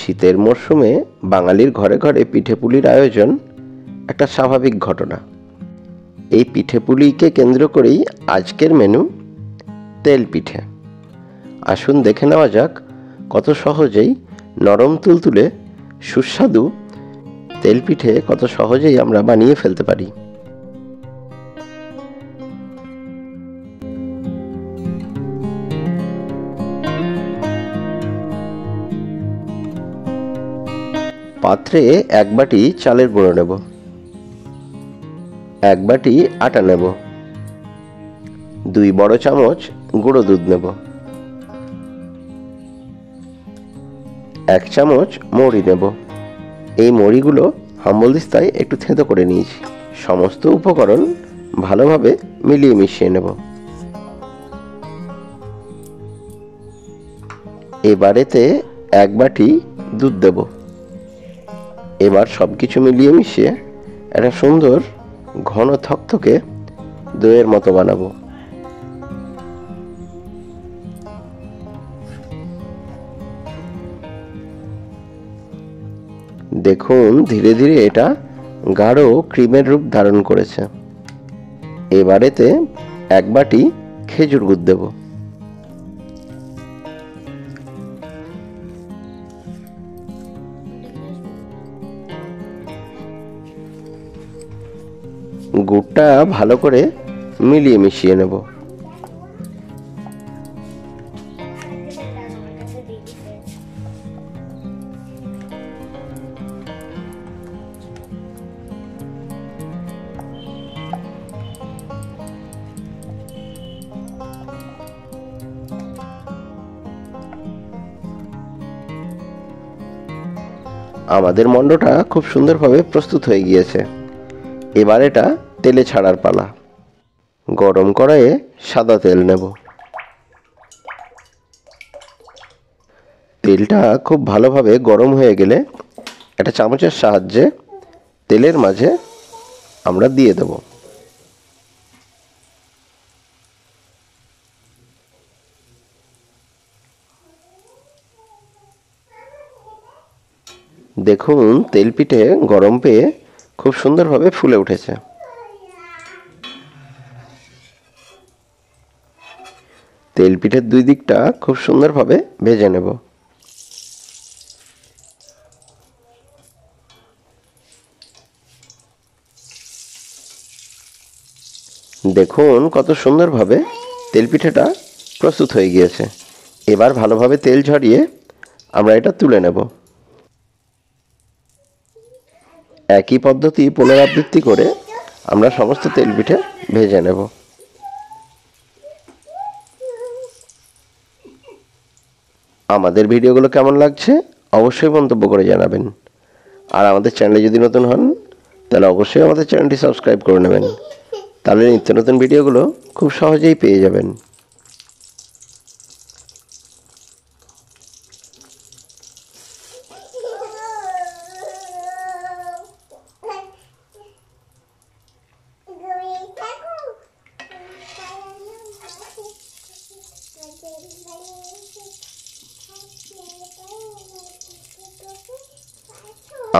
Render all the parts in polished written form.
শীতের মরশুমে বাঙালির ঘরে ঘরে পিঠেপুলির আয়োজন একটা স্বাভাবিক ঘটনা। এই পিঠেপুলিকে কেন্দ্র করেই আজকের মেনু তেল পিঠে। আসুন দেখে নেওয়া যাক কত সহজেই নরম তুলতুলে সুস্বাদু তেল পিঠে কত সহজেই আমরা বানিয়ে ফেলতে পারি। পাত্রে 1 বাটি চালের গুঁড়ো নেব, 1 বাটি আটা নেব, 2 বড় চামচ গুঁড়ো দুধ নেব, 1 চামচ মৌরি নেব। এই মৌরিগুলো হাম্বলদিস্তায় একটু থেঁতো করে নিয়েছি। সমস্ত উপকরণ ভালোভাবে মিলিয়ে মিশিয়ে নেব। এবারেতে 1 বাটি দুধ দেব। এবার সবকিছু মিলিয়ে মিশিয়ে একটা সুন্দর ঘন থকথকে দইয়ের মতো বানাবো। দেখুন ধীরে ধীরে এটা গাঢ় ক্রিমের রূপ ধারণ করেছে। এবারেতে 1 বাটি খেজুর গুড় দেব। গুড়টা ভালো করে মিলিয়ে মিশিয়ে নেব। আমাদের মন্ডটা খুব সুন্দরভাবে প্রস্তুত হয়ে গিয়েছে। এবার এটা তেলে ছাড়ার পালা। গরম কড়াইয়ে সাদা তেল নেব। তেলটা খুব ভালোভাবে গরম হয়ে গেলে একটা চামচের সাহায্যে তেলের মাঝে আমরা দিয়ে দেব। দেখুন তেল পিঠে গরম পেয়ে খুব সুন্দরভাবে ফুলে উঠেছে। তেল পিঠের 2 দিকটা খুব সুন্দরভাবে ভেজে নেব। দেখুন কত সুন্দরভাবে তেল পিঠেটা প্রস্তুত হয়ে গিয়েছে। এবার ভালোভাবে তেল ঝরিয়ে আমরা এটা তুলে নেব। একই পদ্ধতি পুনরাবৃত্তি করে আমরা সমস্ত তেল পিঠে ভেজে নেব। আমাদের ভিডিওগুলো কেমন লাগছে অবশ্যই মন্তব্য করে জানাবেন। আর আমাদের চ্যানেলে যদি নতুন হন তাহলে অবশ্যই আমাদের চ্যানেলটি সাবস্ক্রাইব করে নেবেন। তাহলে নিত্য নতুন ভিডিওগুলো খুব সহজেই পেয়ে যাবেন।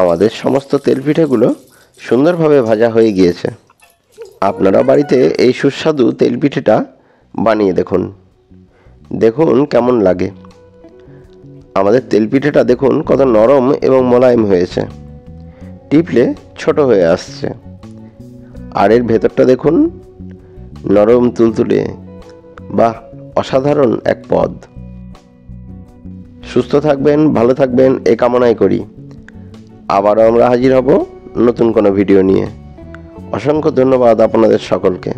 আমাদের সমস্ত তেল পিঠেগুলো সুন্দরভাবে ভাজা হয়ে গিয়েছে। আপনারা বাড়িতে এই সুস্বাদু তেল পিঠেটা বানিয়ে দেখুন। দেখুন কেমন লাগে। আমাদের তেল পিঠেটা দেখুন কত নরম এবং মোলায়েম হয়েছে। টিপলে ছোট হয়ে আসছে। আর এর ভেতরটা দেখুন নরম তুলতুলে। বাহ, অসাধারণ এক পদ। সুস্থ থাকবেন, ভালো থাকবেন এই কামনাই করি। আবারও আমরা হাজির হব নতুন কোনো ভিডিও নিয়ে। অসংখ্য ধন্যবাদ আপনাদের সকলকে।